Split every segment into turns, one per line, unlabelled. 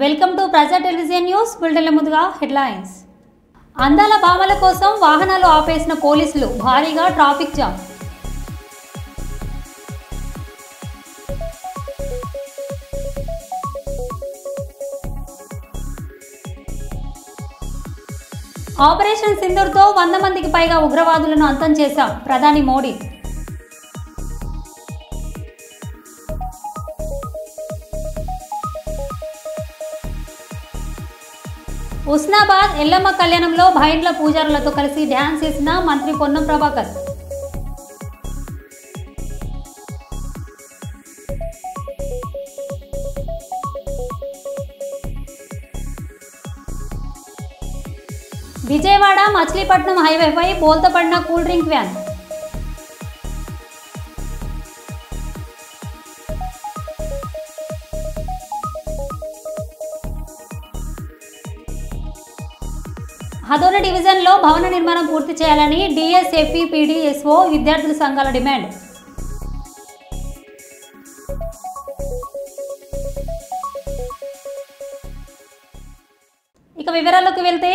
Welcome to ప్రజా television news బులెటిన్ల ముందుగా headlines. అందాల భామల కోసం వాహనాలు ఆపేసిన పోలీసులు, భారీగా ట్రాఫిక్ జామ్. ఆపరేషన్ సింధూర్తో 100 మందికి పైగా ఉగ్రవాదులను అంతం చేశాం, ప్రధాని మోడీ. ఉస్నాబాద్ ఎల్లమ్మ కళ్యాణంలో భైండ్ల పూజారులతో కలిసి డ్యాన్స్ చేసిన మంత్రి పొన్నం ప్రభాకర్. విజయవాడ మచిలీపట్నం హైవేపై బోల్తపడిన కూల్ డ్రింక్ వ్యాన్. హదోన డివిజన్లో భవన నిర్మాణం పూర్తి చేయాలని డిఎస్ఎఫ్ఈ పీడీఎస్ఓ విద్యార్థుల సంఘాల డిమాండ్. ఇక వివరాల్లోకి వెళ్తే,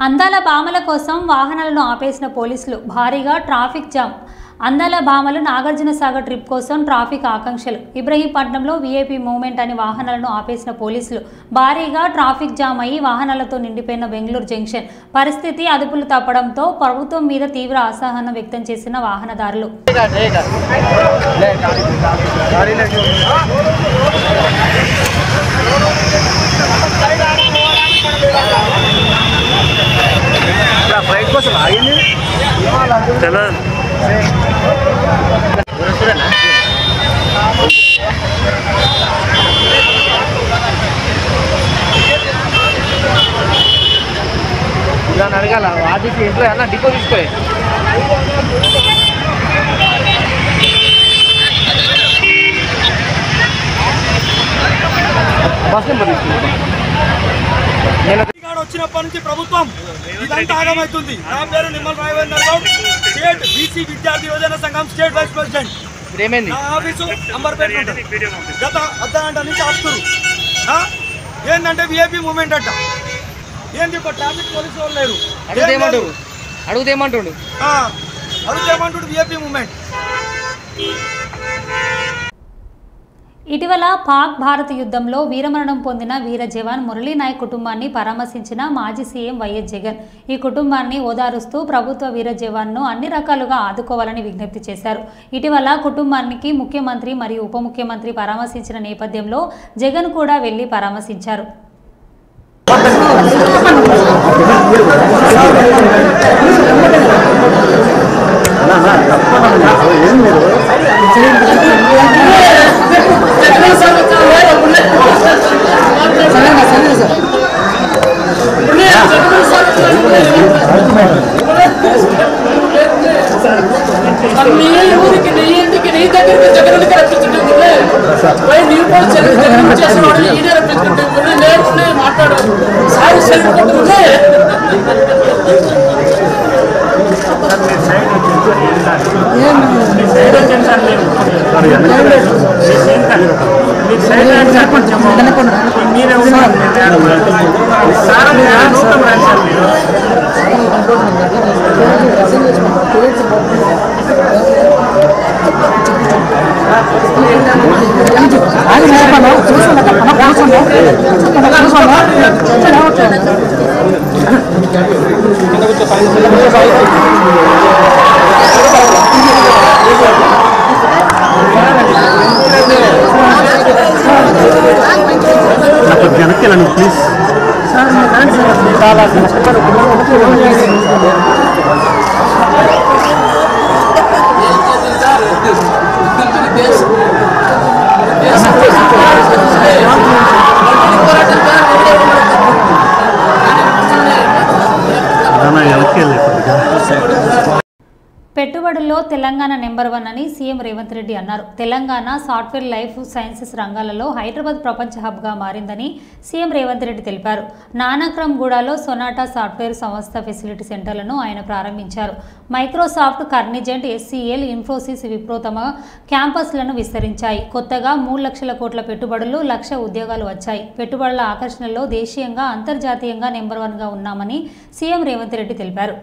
అందాల భామల కోసం వాహనాలను ఆపేసిన పోలీసులు, భారీగా ట్రాఫిక్ జామ్. అందాల భామలు నాగార్జున సాగర్ ట్రిప్ కోసం ట్రాఫిక్ ఆకాంక్షలు. ఇబ్రహీంపట్నంలో వీఐపీ మూవ్మెంట్ అని వాహనాలను ఆపేసిన పోలీసులు, భారీగా ట్రాఫిక్ జామ్ అయ్యి వాహనాలతో నిండిపోయిన బెంగళూరు జంక్షన్. పరిస్థితి అదుపులు తప్పడంతో ప్రభుత్వం మీద తీవ్ర అసహనం వ్యక్తం చేసిన వాహనదారులు.
అడగాల వాటికి ఇంట్లో ఏమన్నా డిపో తీసుకోవాలి. బస్ నెంబర్
వచ్చినప్పటి నుంచి ప్రభుత్వం ఇదంతా ఆగమవుతుంది. నా పేరు నిమ్మల రాఘవేంద్ర గౌడ్, స్టేట్ బీసీ విద్యార్థి యోజన సంఘం స్టేట్ వైస్ ప్రెసిడెంట్. నా ఆఫీసు అంబర్పేట గత అర్ధగంట నుంచి ఆపుతురు. ఏంటంటే విఐపీ మూవ్మెంట్ అంట. ఏంది ట్రాఫిక్ పోలీసు వాళ్ళు లేరు.
అడుగుదేమంటుండు
విఐపీ మూవ్మెంట్.
ఇటీవల పాక్ భారత్ యుద్ధంలో వీరమరణం పొందిన వీర జవాన్ మురళీ నాయక్ కుటుంబాన్ని పరామర్శించిన మాజీ సీఎం వైఎస్ జగన్ ఈ కుటుంబాన్ని ఓదారుస్తూ ప్రభుత్వ వీర జవాన్ను అన్ని రకాలుగా ఆదుకోవాలని విజ్ఞప్తి చేశారు. ఇటీవల కుటుంబానికి ముఖ్యమంత్రి మరియు ఉప ముఖ్యమంత్రి పరామర్శించిన నేపథ్యంలో జగన్ కూడా వెళ్లి పరామర్శించారు.
ప్లీజ్
పెట్టుబడుల్లో తెలంగాణ నెంబర్ 1 అని సీఎం రేవంత్ రెడ్డి అన్నారు. తెలంగాణ సాఫ్ట్వేర్ లైఫ్ సైన్సెస్ రంగాలలో హైదరాబాద్ ప్రపంచ హబ్గా మారిందని సీఎం రేవంత్ రెడ్డి తెలిపారు. నానక్రమ్గూడలో సొనాటా సాఫ్ట్వేర్ సంస్థ ఫెసిలిటీ సెంటర్లను ఆయన ప్రారంభించారు. మైక్రోసాఫ్ట్, కర్నిజెంట్, SCL, ఇన్ఫోసిస్, విప్రో తమ క్యాంపస్లను విస్తరించాయి. కొత్తగా 3 లక్షల కోట్ల పెట్టుబడులు, 1,00,000 ఉద్యోగాలు వచ్చాయి. పెట్టుబడుల ఆకర్షణలో దేశీయంగా, అంతర్జాతీయంగా నెంబర్ 1గా ఉన్నామని సీఎం రేవంత్ రెడ్డి తెలిపారు.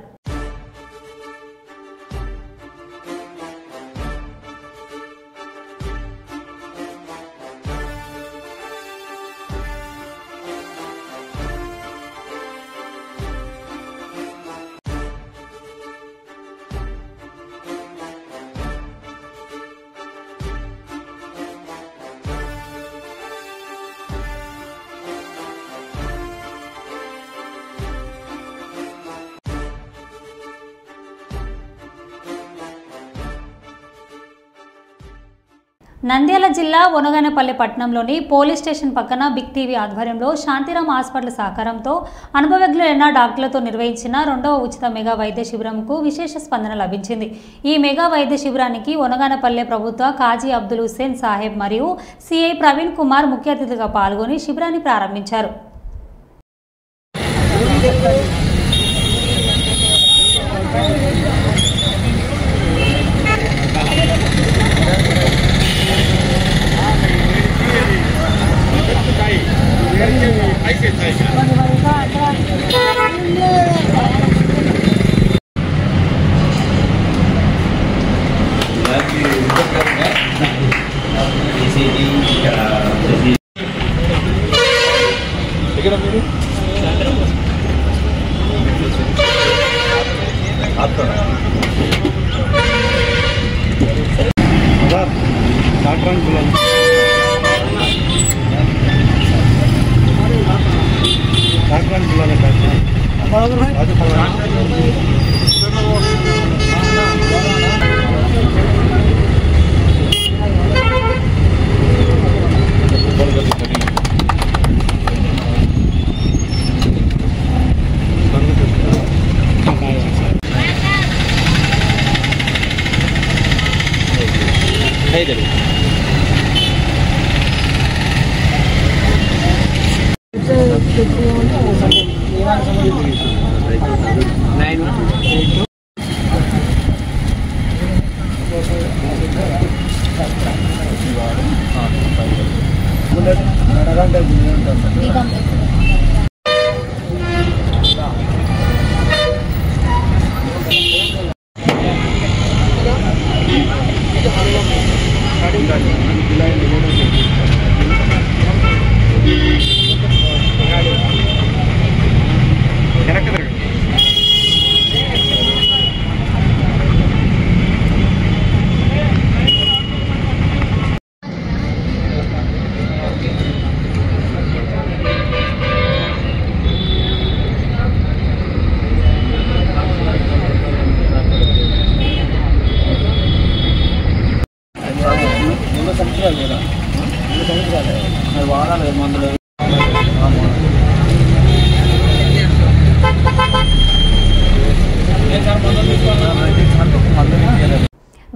నంద్యాల జిల్లా ఒనగనపల్లి పట్టణంలోని పోలీస్ స్టేషన్ పక్కన బిగ్ టీవీ ఆధ్వర్యంలో శాంతిరామ్ హాస్పిటల్ సహకారంతో అనుభవజ్ఞులైన డాక్టర్లతో నిర్వహించిన 2వ ఉచిత మెగా వైద్య శిబిరంకు విశేష స్పందన లభించింది. ఈ మెగా వైద్య శిబిరానికి ఒనగనపల్లె ప్రభుత్వ కాజీ అబ్దుల్ హుస్సేన్ సాహెబ్ మరియు సిఐ ప్రవీణ్ కుమార్ ముఖ్య అతిథిగా పాల్గొని శిబిరాన్ని ప్రారంభించారు.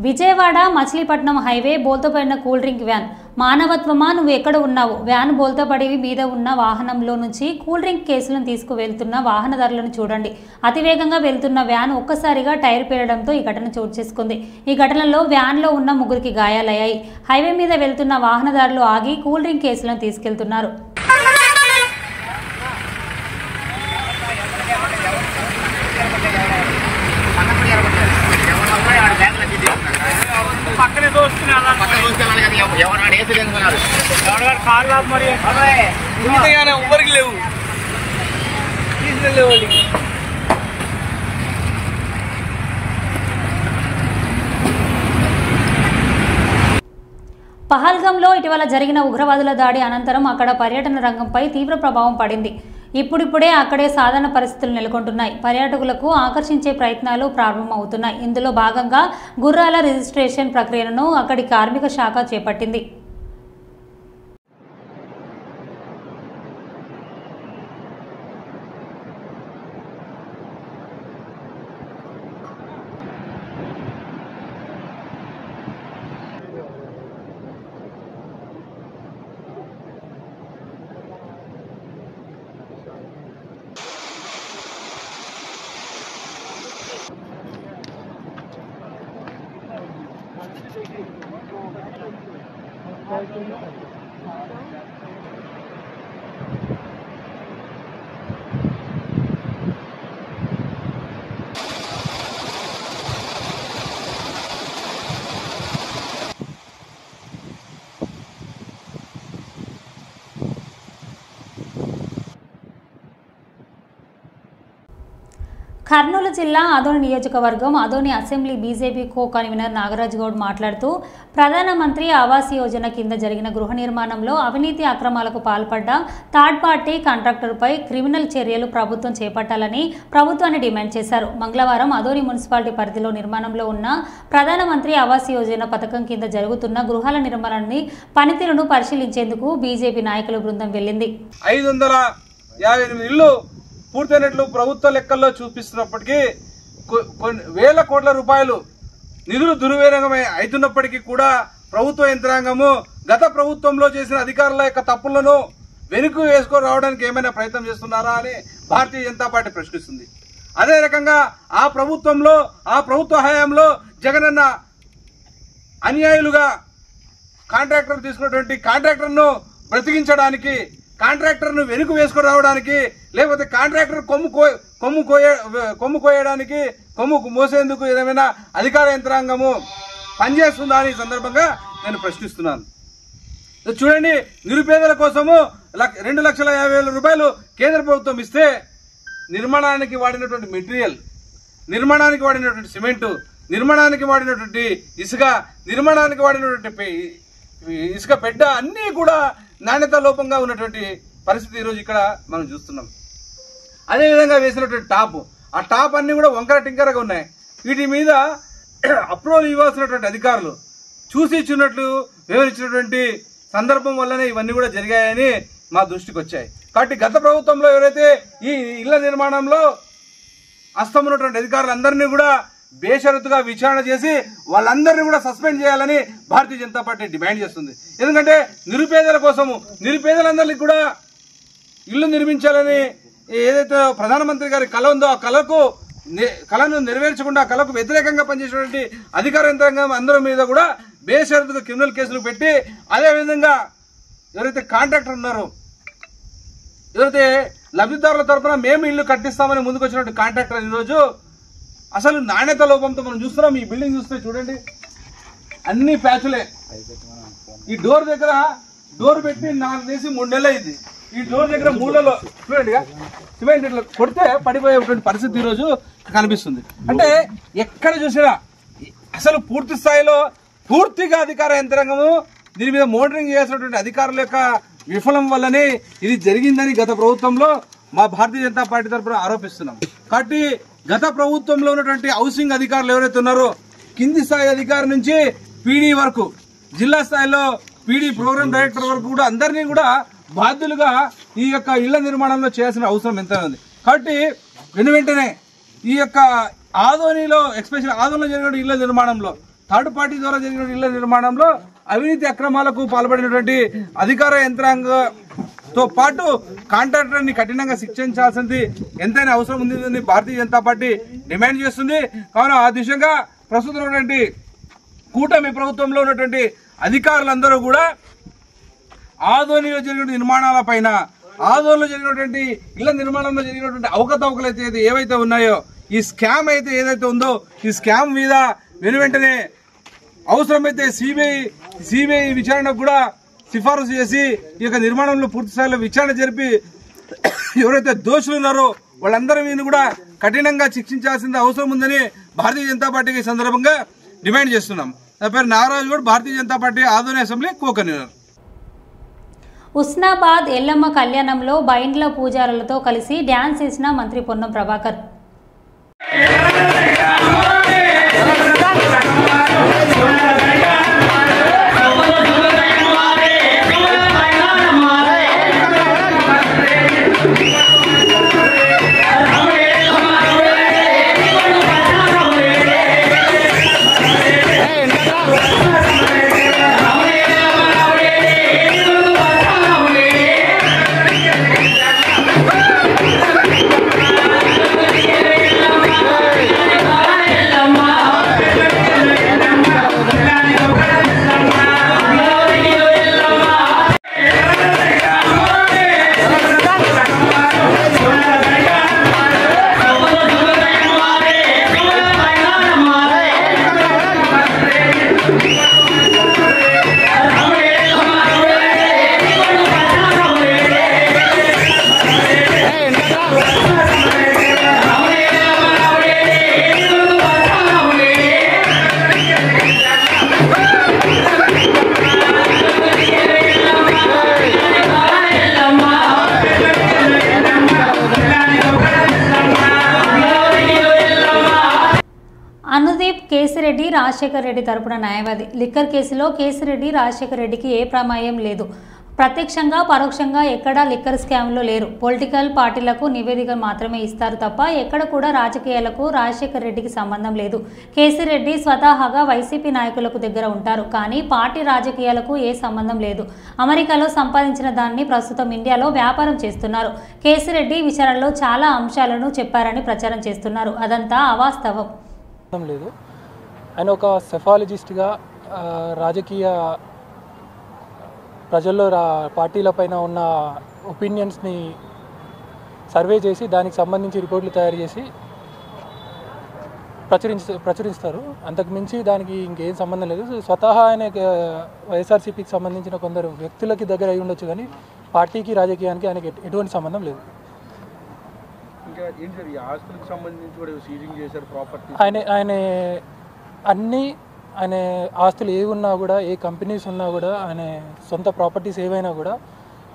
విజయవాడ మచిలీపట్నం హైవే బోల్తోపడిన కూల్ డ్రింక్ వ్యాన్. మానవత్వమా, నువ్వు ఎక్కడ ఉన్నావు? వ్యాన్ బోల్తోపడి మీద ఉన్న వాహనంలో నుంచి కూల్ డ్రింక్ కేసులను తీసుకువెళ్తున్న వాహనదారులను చూడండి. అతివేగంగా వెళ్తున్న వ్యాన్ ఒక్కసారిగా టైర్ పేలడంతో ఈ ఘటన చోటు చేసుకుంది. ఈ ఘటనలో వ్యాన్లో ఉన్న 3కి గాయాలయ్యాయి. హైవే మీద వెళ్తున్న వాహనదారులు ఆగి కూల్ డ్రింక్ కేసులను తీసుకెళ్తున్నారు.
పక్కనే కార్లు మరి ఎవరికి లేవు
పహల్గాంలో ఇటీవల జరిగిన ఉగ్రవాదుల దాడి అనంతరం అక్కడ పర్యటన రంగంపై తీవ్ర ప్రభావం పడింది. ఇప్పుడిప్పుడే అక్కడే సాధారణ పరిస్థితులు నెలకొంటున్నాయి. పర్యాటకులకు ఆకర్షించే ప్రయత్నాలు ప్రారంభమవుతున్నాయి. ఇందులో భాగంగా గుర్రాల రిజిస్ట్రేషన్ ప్రక్రియను అక్కడి కార్మిక శాఖ చేపట్టింది. కర్నూలు జిల్లా ఆదోని నియోజకవర్గం Adoni assembly BJP co convener Nagaraj Goud మాట్లాడుతూ ప్రధానమంత్రి ఆవాస్ యోజన కింద జరిగిన గృహ నిర్మాణంలో అవినీతి అక్రమాలకు పాల్పడ్డ థర్డ్ పార్టీ కాంట్రాక్టర్పై క్రిమినల్ చర్యలు ప్రభుత్వం చేపట్టాలని ప్రభుత్వాన్ని డిమాండ్ చేశారు. మంగళవారం ఆదోని మున్సిపాలిటీ పరిధిలో నిర్మాణంలో ఉన్న ప్రధానమంత్రి ఆవాస్ యోజన పథకం కింద జరుగుతున్న గృహాల నిర్మాణాన్ని పనితీరును పరిశీలించేందుకు బీజేపీ నాయకుల బృందం వెళ్ళింది.
558 ఇళ్లు పూర్తయినట్లు ప్రభుత్వ లెక్కల్లో చూపిస్తున్నప్పటికీ కొన్ని వేల కోట్ల రూపాయలు నిధులు దుర్వినియోగం అవుతున్నప్పటికీ కూడా ప్రభుత్వ యంత్రాంగము గత ప్రభుత్వంలో చేసిన అధికారుల యొక్క తప్పులను వెనుక వేసుకొని రావడానికి ఏమైనా ప్రయత్నం చేస్తున్నారా అని భారతీయ జనతా పార్టీ ప్రశ్నిస్తుంది. అదే రకంగా ఆ ప్రభుత్వ హయాంలో జగనన్న అన్యాయులుగా కాంట్రాక్టర్ తీసుకున్నటువంటి కాంట్రాక్టర్ను బ్రతికించడానికి, కాంట్రాక్టర్ను వెనుక వేసుకొని రావడానికి, లేకపోతే కాంట్రాక్టర్ కొమ్ము కోయడానికి, కొమ్ము మోసేందుకు ఏమైనా అధికార యంత్రాంగము పనిచేస్తుందా అని సందర్భంగా నేను ప్రశ్నిస్తున్నాను. చూడండి, నిరుపేదల కోసము 2,50,000 రూపాయలు కేంద్ర ప్రభుత్వం ఇస్తే నిర్మాణానికి వాడినటువంటి మెటీరియల్, నిర్మాణానికి వాడినటువంటి సిమెంటు, నిర్మాణానికి వాడినటువంటి ఇసుక, నిర్మాణానికి వాడినటువంటి ఇసుక పెడ్డ అన్నీ కూడా నాణ్యత లోపంగా ఉన్నటువంటి పరిస్థితి ఈరోజు ఇక్కడ మనం చూస్తున్నాం. అదేవిధంగా వేసినటువంటి ఆ టాప్ అన్ని కూడా వంకర టింకరగా ఉన్నాయి. వీటి మీద అప్రూవల్ ఇవ్వాల్సినటువంటి అధికారులు చూసి ఇచ్చినట్లు వివరించినటువంటి సందర్భం వల్లనే ఇవన్నీ కూడా జరిగాయని మా దృష్టికి వచ్చాయి. కాబట్టి గత ప్రభుత్వంలో ఎవరైతే ఈ ఇళ్ల నిర్మాణంలో హస్తమున్నటువంటి అధికారులందరినీ కూడా బేషరతుగా విచారణ చేసి వాళ్ళందరినీ కూడా సస్పెండ్ చేయాలని భారతీయ జనతా పార్టీ డిమాండ్ చేస్తుంది. ఎందుకంటే నిరుపేదల కోసము, నిరుపేదలందరికీ కూడా ఇల్లు నిర్మించాలని ఏదైతే ప్రధానమంత్రి గారి కళ ఉందో ఆ కళను నెరవేర్చకుండా ఆ కళకు వ్యతిరేకంగా పనిచేసినటువంటి అధికార యంత్రాంగం అందరి మీద కూడా బేషరతుగా క్రిమినల్ కేసులు పెట్టి, అదేవిధంగా ఎవరైతే కాంట్రాక్టర్ ఉన్నారో, ఎవరైతే లబ్ధిదారుల తరఫున మేము ఇల్లు కట్టిస్తామని ముందుకు వచ్చినటువంటి కాంట్రాక్టర్ ఈరోజు అసలు నాణ్యత లోపంతో మనం చూస్తున్నాం. ఈ బిల్డింగ్ చూస్తే చూడండి, అన్ని ప్యాచులే. ఈ డోర్ దగ్గర డోర్ పెట్టి 4 చేసి 3 నెలలు అయింది. ఈ డోర్ దగ్గర మూలలో చూడండి సిమెంట్ ఇట్లా కొడితే పడిపోయేటువంటి పరిస్థితి ఈరోజు కనిపిస్తుంది. అంటే ఎక్కడ చూసినా అసలు పూర్తి స్థాయిలో పూర్తిగా అధికార యంత్రాంగము దీని మీద మోనిటరింగ్ చేయాల్సినటువంటి అధికారుల యొక్క విఫలం వల్లనే ఇది జరిగిందని గత ప్రభుత్వంలో మా భారతీయ జనతా పార్టీ తరఫున ఆరోపిస్తున్నాం. కాబట్టి గత ప్రభుత్వంలో ఉన్నటువంటి హౌసింగ్ అధికారులు ఎవరైతే ఉన్నారో, కింది స్థాయి అధికారి నుంచి పీడీ వరకు, జిల్లా స్థాయిలో పీడీ ప్రోగ్రామ్ డైరెక్టర్ వరకు కూడా అందరినీ కూడా బాధ్యులుగా ఈ యొక్క ఇళ్ల నిర్మాణంలో చేయాల్సిన అవసరం ఎంత ఉంది. కాబట్టి వెంటనే ఈ యొక్క ఆదోనిలో, ఎస్పెషల్ ఆదోనిలో జరిగిన ఇళ్ల నిర్మాణంలో, థర్డ్ పార్టీ ద్వారా జరిగిన ఇళ్ల నిర్మాణంలో అవినీతి అక్రమాలకు పాల్పడినటువంటి అధికార యంత్రాంగంతో పాటు కాంట్రాక్టర్ని కఠినంగా శిక్షించాల్సింది ఎంతైనా అవసరం ఉందని భారతీయ జనతా పార్టీ డిమాండ్ చేస్తుంది. కావున ఆ దిశగా ప్రస్తుతం ఉన్నటువంటి కూటమి ప్రభుత్వంలో ఉన్నటువంటి అధికారులందరూ కూడా ఆదోనిలో జరిగిన నిర్మాణాల పైన, ఆదోనిలో జరిగినటువంటి ఇళ్ల నిర్మాణంలో జరిగినటువంటి అవకతవకలు అయితే ఏవైతే ఉన్నాయో, ఈ స్కామ్ అయితే ఏదైతే ఉందో, ఈ స్కామ్ మీద వెంటనే అవసరమైతే సిబిఐ విచారణకు కూడా సిఫారసు చేసి ఈ యొక్క నిర్మాణంలో పూర్తి స్థాయిలో విచారణ జరిపి ఎవరైతే దోషులు ఉన్నారో వాళ్ళందరి మీద కూడా కఠినంగా శిక్షించాల్సిన అవసరం ఉందని భారతీయ జనతా పార్టీకి సందర్భంగా డిమాండ్ చేస్తున్నాం. నా పేరు Nagaraju Goud, Bharatiya Janata Party Adoni assembly co convener.
Usnabad Yellamma కళ్యాణంలో బైండ్ల పూజారులతో కలిసి డ్యాన్స్ చేసిన మంత్రి పొన్నం ప్రభాకర్. రెడ్డి రాజశేఖర్ రెడ్డి తరపున న్యాయవాది. లిక్కర్ కేసులో రెడ్డి రాజశేఖర్ రెడ్డికి ఏ ప్రమేయం లేదు. ప్రత్యక్షంగా పరోక్షంగా ఎక్కడా లిక్కర్ స్కామ్లో లేరు. పొలిటికల్ పార్టీలకు నివేదికలు మాత్రమే ఇస్తారు తప్ప ఎక్కడ కూడా రాజకీయాలకు రాజశేఖర్ రెడ్డికి సంబంధం లేదు. రెడ్డి స్వతహాగా వైసీపీ నాయకులకు దగ్గర ఉంటారు, కానీ పార్టీ రాజకీయాలకు ఏ సంబంధం లేదు. అమెరికాలో సంపాదించిన దాన్ని ప్రస్తుతం ఇండియాలో వ్యాపారం చేస్తున్నారు. రెడ్డి విచారణలో చాలా అంశాలను చెప్పారని ప్రచారం చేస్తున్నారు. అదంతా అవాస్తవం.
లేదు. ఆయన ఒక సెఫాలజిస్ట్గా రాజకీయ ప్రజల్లో పార్టీలపైన ఉన్న ఒపీనియన్స్ని సర్వే చేసి దానికి సంబంధించి రిపోర్ట్లు తయారు చేసి ప్రచురిస్తారు. అంతకుమించి దానికి ఇంకేం సంబంధం లేదు. స్వతహా ఆయన వైఎస్ఆర్సీపీకి సంబంధించిన కొందరు వ్యక్తులకి దగ్గర అయి ఉండొచ్చు, కానీ పార్టీకి రాజకీయానికి ఆయనకి ఎటువంటి సంబంధం లేదు. ఆయన ఆస్తులు ఏవి ఉన్నా కూడా, ఏ కంపెనీస్ ఉన్నా కూడా, ఆయన సొంత ప్రాపర్టీస్ ఏవైనా కూడా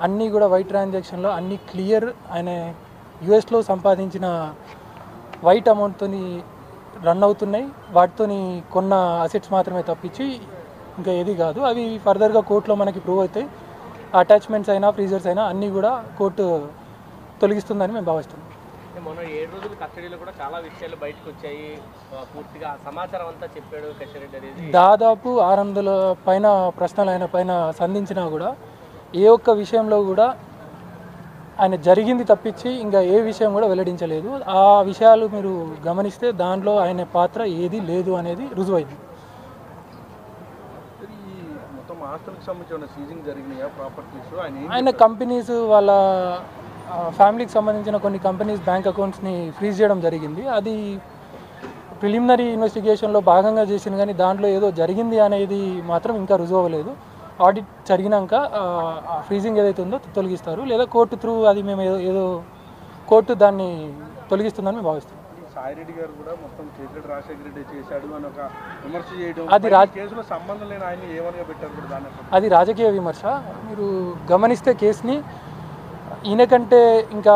అన్నీ కూడా వైట్ ట్రాన్సాక్షన్లో అన్నీ క్లియర్. ఆయన యుఎస్లో సంపాదించిన వైట్ అమౌంట్తో రన్ అవుతున్నాయి. వాటితో కొన్న అసెట్స్ మాత్రమే తప్పించి ఇంకా ఏది కాదు. అవి ఫర్దర్గా కోర్టులో మనకి ప్రూవ్ అవుతాయి. అటాచ్మెంట్స్ అయినా ఫ్రీజర్స్ అయినా అన్నీ కూడా కోర్టు తొలగిస్తుందని మేము భావిస్తున్నాం.
మొన్న 7 రోజుల కస్టడీలో కూడా చాలా విషయాలు బయటకు వచ్చాయి. పూర్తిగా సమాచారం అంతా చెప్పాడు కశిరెడ్డి అనేది.
దాదాపు 600 పైన ప్రశ్నలు ఆయన పైన సంధించినా కూడా ఏ ఒక్క విషయంలో కూడా ఆయన జరిగింది తప్పించి ఇంకా ఏ విషయం కూడా వెల్లడించలేదు. ఆ విషయాలు మీరు గమనిస్తే దాంట్లో ఆయన పాత్ర ఏది లేదు అనేది రుజువైంది. ఆయన కంపెనీస్ వాళ్ళ ఫ్యామిలీకి సంబంధించిన కొన్ని కంపెనీస్ బ్యాంక్ అకౌంట్స్ని ఫ్రీజ్ చేయడం జరిగింది. అది ప్రిలిమినరీ ఇన్వెస్టిగేషన్లో భాగంగా చేసింది, కానీ దాంట్లో ఏదో జరిగింది అనేది మాత్రం ఇంకా రుజువు అవ్వలేదు. ఆడిట్ జరిగినాక ఫ్రీజింగ్ ఏదైతే ఉందో తొలగిస్తారు, లేదా కోర్టు త్రూ అది మేము ఏదో కోర్టు దాన్ని తొలగిస్తుందని మేము భావిస్తున్నాం.
సాయిరెడ్డి గారు కూడా మొత్తం కేసీఆర్ రాజశేఖర రెడ్డి చేశాడు అని ఒక విమర్శ చేయడం,
అది
కేసులో సంబంధం లేని ఆయన ఏమని పెట్టారు దాన్ని,
అది రాజకీయ విమర్శ. మీరు గమనిస్తే కేసుని ఈయన కంటే ఇంకా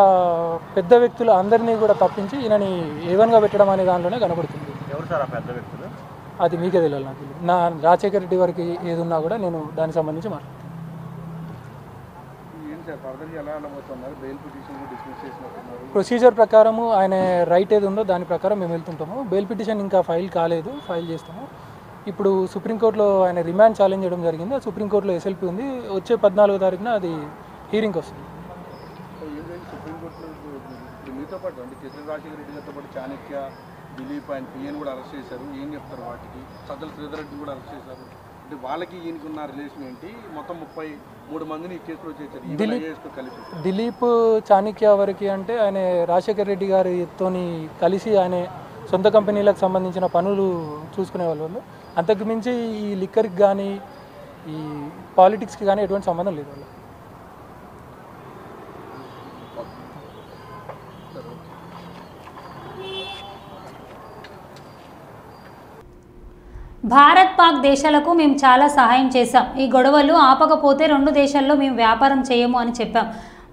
పెద్ద వ్యక్తులు అందరినీ కూడా తప్పించి ఈయనని ఏవన్గా పెట్టడం అనే దాంట్లోనే కనబడుతుంది.
ఎవరు సార్ ఆ పెద్ద వ్యక్తులు?
అది మీకే తెలియాలి. నాకు నా రాజశేఖర రెడ్డి వారికి ఏది ఉన్నా కూడా నేను దానికి సంబంధించి మాట్లాడతాను. ప్రొసీజర్ ప్రకారము ఆయన రైట్ ఏది ఉందో దాని ప్రకారం మేము వెళ్తుంటాము. బెయిల్ పిటిషన్ ఇంకా ఫైల్ కాలేదు, ఫైల్ చేస్తాము. ఇప్పుడు సుప్రీంకోర్టులో ఆయన రిమాండ్ ఛాలెంజ్ చేయడం జరిగింది. సుప్రీంకోర్టులో ఎస్ఎల్పి ఉంది. వచ్చే 14వ తారీఖున అది హీరింగ్కి వస్తుంది.
మీతో పాటు అంటే కేసీఆర్ రాజశేఖర రెడ్డి గారితో పాటు చాణక్య, దిలీప్ అండ్ పిఎన్ కూడా అరెస్ట్ చేశారు. ఏం చెప్తారు వాటికి? సజ్జల శ్రీధర్ రెడ్డి కూడా అరెస్ట్ చేశారు. అంటే వాళ్ళకి ఈయనకున్న రిలేషన్ ఏంటి? మొత్తం 33 మందిని ఈ కేసులో చేశారు.
దిలీప్ చాణక్య వరకు అంటే ఆయన రాజశేఖర రెడ్డి గారితో కలిసి ఆయన సొంత కంపెనీలకు సంబంధించిన పనులు చూసుకునే వాళ్ళు. అంతకు మించి ఈ లిక్కర్కి కానీ ఈ పాలిటిక్స్కి కానీ ఎటువంటి సంబంధం లేదు వాళ్ళు.
భారత్ పాక్ దేశాలకు మేము చాలా సహాయం చేశాం. ఈ గొడవలు ఆపకపోతే 2 దేశాల్లో మేము వ్యాపారం చేయము అని చెప్పాం.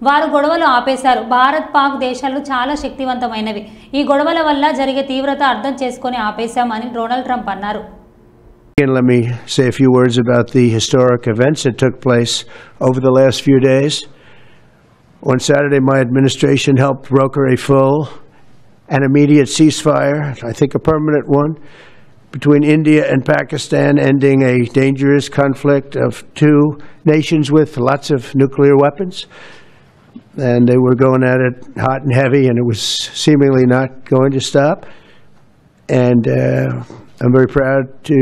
వారు గొడవలు ఆపేశారు. భారత్ పాక్ దేశాలు చాలా శక్తివంతమైనవి. ఈ గొడవల వల్ల జరిగే తీవ్రత అర్థం చేసుకొని ఆపేశాం అని డొనాల్డ్ ట్రంప్ అన్నారు.
Let me say a few words about the historic events that took place over the last few days. On Saturday, my administration helped broker a full and immediate ceasefire, I think a permanent one, between India and Pakistan, ending a dangerous conflict of 2 nations with lots of nuclear weapons. And they were going at it hot and heavy, and it was seemingly not going to stop. And I'm very proud to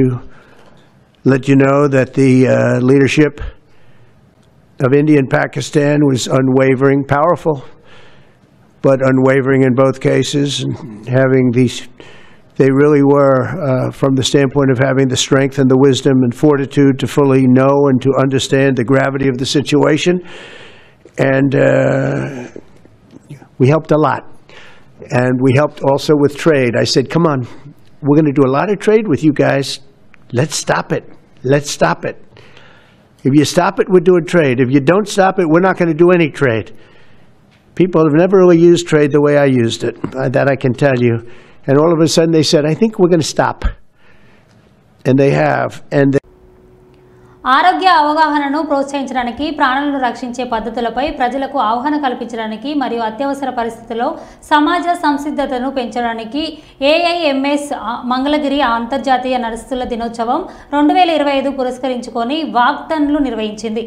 let you know that the leadership of India and Pakistan was unwavering, powerful, but unwavering in both cases, and having these. They really were, from the standpoint of having the strength and the wisdom and fortitude to fully know and to understand the gravity of the situation. And we helped a lot. And we helped also with trade. I said, come on, we're going to do a lot of trade with you guys. Let's stop it. Let's stop it. If you stop it, we're doing trade. If you don't stop it, we're not going to do any trade. People have never really used trade the way I used it. That I can tell you. And all of a sudden they said, I think we're going to stop. and they have, and
ఆరోగ్య అవగాహనను ప్రోత్సహించడానికి, ప్రాణాలను రక్షించే పద్ధతులపై ప్రజలకు అవగాహన కల్పించడానికి మరియు అత్యవసర పరిస్థితుల్లో సమాజ సంసిద్ధతను పెంచడానికి AIMS మంగళగిరి అంతర్జాతీయ నర్సుల దినోత్సవం 2025 పురస్కరించుకొని వాక్థాన్లు నిర్వహించింది.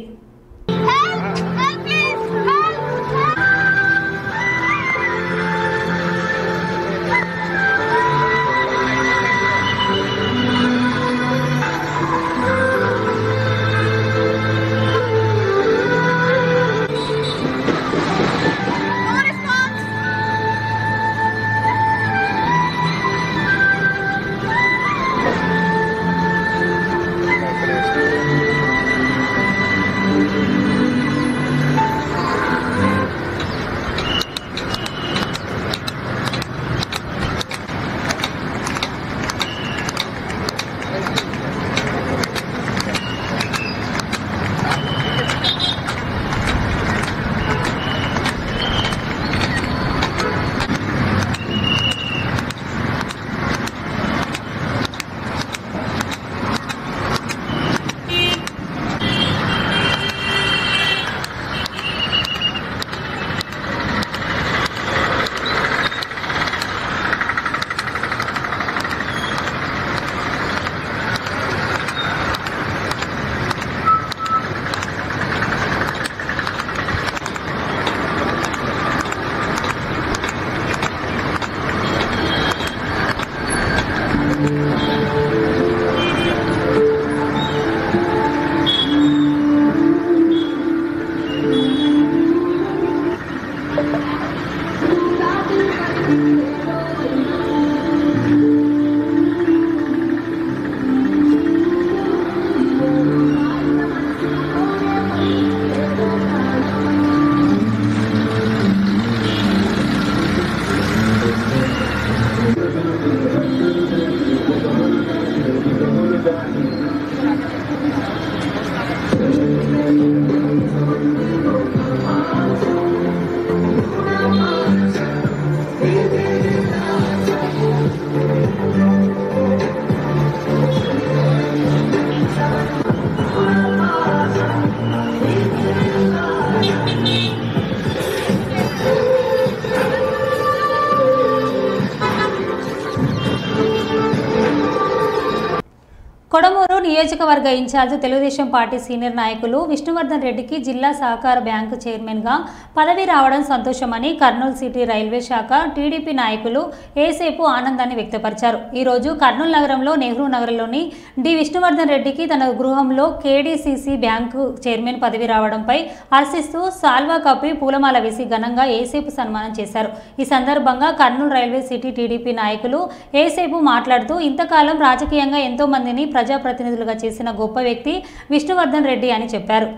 కొడమూరు నియోజకవర్గ ఇన్ఛార్జ్ తెలుగుదేశం పార్టీ సీనియర్ నాయకులు విష్ణువర్ధన్ రెడ్డికి జిల్లా సహకార బ్యాంకు చైర్మన్గా పదవి రావడం సంతోషమని కర్నూలు సిటీ రైల్వే శాఖ టీడీపీ నాయకులు ఏసేపు ఆనందాన్ని వ్యక్తపరిచారు. ఈరోజు కర్నూలు నగరంలో నెహ్రూ నగర్లోని డి విష్ణువర్ధన్ రెడ్డికి తన గృహంలో కేడీసీసీ బ్యాంకు చైర్మన్ పదవి రావడంపై హర్షిస్తూ సాల్వా కప్పి పూలమాల వేసి ఘనంగా ఏసేపు సన్మానం చేశారు. ఈ సందర్భంగా కర్నూలు రైల్వే సిటీ టీడీపీ నాయకులు ఏసేపు మాట్లాడుతూ ఇంతకాలం రాజకీయంగా ఎంతో మందిని ప్రజాప్రతినిధులుగా చేసిన గొప్ప వ్యక్తి విష్ణువర్ధన్ రెడ్డి అని చెప్పారు.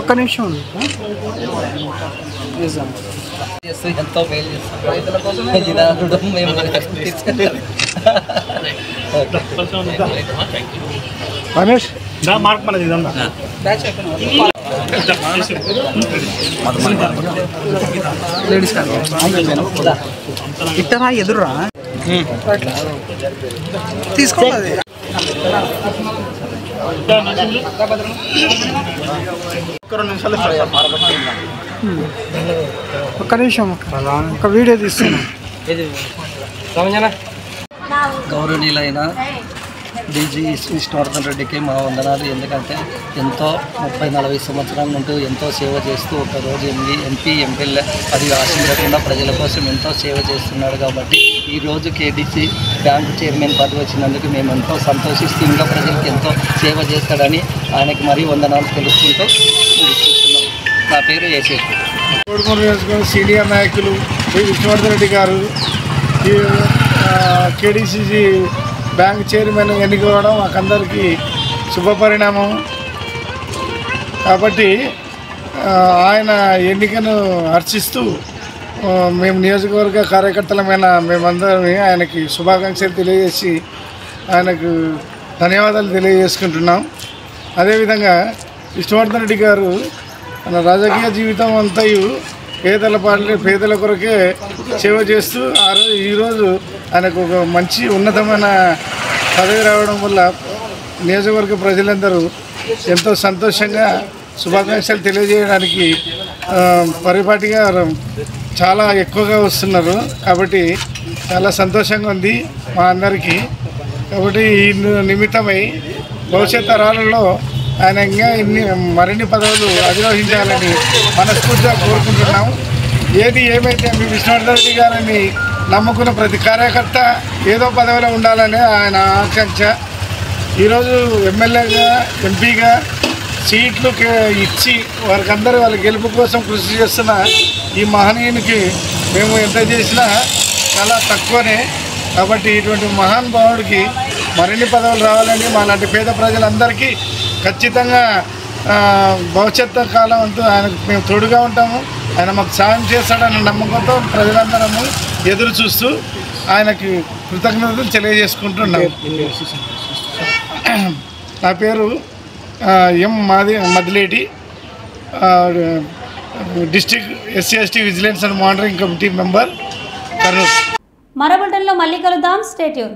ఒక్క నిమిషం ఎంతో మేలు చేస్తారు రైతుల కోసమే మేము రమేష్ మార్క్ మనది లేడీస్ ఇట్టరా ఎదురురా తీసుకోవాలి. ఒక్క నిమిషం ఒక వీడియో తీస్తున్నా. గౌరవనీయులైన డీజీ విష్ణువర్ధన్ రెడ్డికి మా వందనాలు. ఎందుకంటే ఎంతో 30-40 సంవత్సరాల నుండి ఎంతో సేవ చేస్తూ ఒకరోజు ఎంపీ ఎమ్మెల్యే అది ఆశించకుండా ప్రజల కోసం ఎంతో సేవ చేస్తున్నాడు. కాబట్టి ఈరోజు కేడీసీ బ్యాంకు చైర్మన్ పదవి వచ్చినందుకు మేము ఎంతో సంతోషిస్తూ ఇంకా ప్రజలకు ఎంతో సేవ చేస్తాడని ఆయనకి మరీ వందనాలు తెలుసుకుంటూ ముగిస్తున్నాం. నా పేరు ఏసేపు.
కొడుమూరు నియోజకవర్గం సీనియర్ నాయకులు విష్ణువర్ధన్ రెడ్డి గారు కేడీసీసీ బ్యాంక్ చైర్మన్ ఎన్నుకోవడం మాకందరికీ శుభపరిణామం. కాబట్టి ఆయన ఎన్నికను హర్షిస్తూ మేము నియోజకవర్గ కార్యకర్తలమైన మేమందరం ఆయనకి శుభాకాంక్షలు తెలియజేసి ఆయనకు ధన్యవాదాలు తెలియజేసుకుంటున్నాం. అదేవిధంగా విష్ణువర్ధన్ రెడ్డి గారు తన రాజకీయ జీవితం అంతయు పేదల కొరకే సేవ చేస్తూ ఈరోజు ఆయనకు ఒక మంచి ఉన్నతమైన పదవి రావడం వల్ల నియోజకవర్గ ప్రజలందరూ ఎంతో సంతోషంగా శుభాకాంక్షలు తెలియజేయడానికి పరిపాటిగా చాలా ఎక్కువగా వస్తున్నారు. కాబట్టి చాలా సంతోషంగా ఉంది మా అందరికీ. కాబట్టి ఈ నిమిత్తమై భవిష్యత్ తరాలలో ఆయన ఇంకా మరిన్ని పదవులు అధిరోహించాలని మనస్ఫూర్తిగా కోరుకుంటున్నాం. ఏది ఏమైతే ఎంపీ విష్ణువర్ధన్ రెడ్డి గారిని నమ్ముకున్న ప్రతి కార్యకర్త ఏదో పదవిలో ఉండాలని ఆయన ఆకాంక్ష. ఈరోజు ఎమ్మెల్యేగా ఎంపీగా సీట్లు ఇచ్చి వారికందరూ వాళ్ళ గెలుపు కోసం కృషి చేస్తున్న ఈ మహనీయునికి మేము ఎంత చేసినా చాలా తక్కువనే. కాబట్టి ఇటువంటి మహానుభావుడికి మరిన్ని పదవులు రావాలని మాలాంటి పేద ప్రజలందరికీ ఖచ్చితంగా భవిష్యత్తు కాలం అంటూ ఆయనకు మేము తోడుగా ఉంటాము. ఆయన మాకు సాయం చేస్తాడన్న నమ్మకంతో ప్రజలందరము ఎదురు చూస్తూ ఆయనకి కృతజ్ఞతలు తెలియజేసుకుంటున్నాము. నా పేరు Madileti, district SC/ST vigilance and monitoring committee member, Kurnool.
మరో బులెటిన్లో మళ్ళీ కలుద్దాం. Stay tune.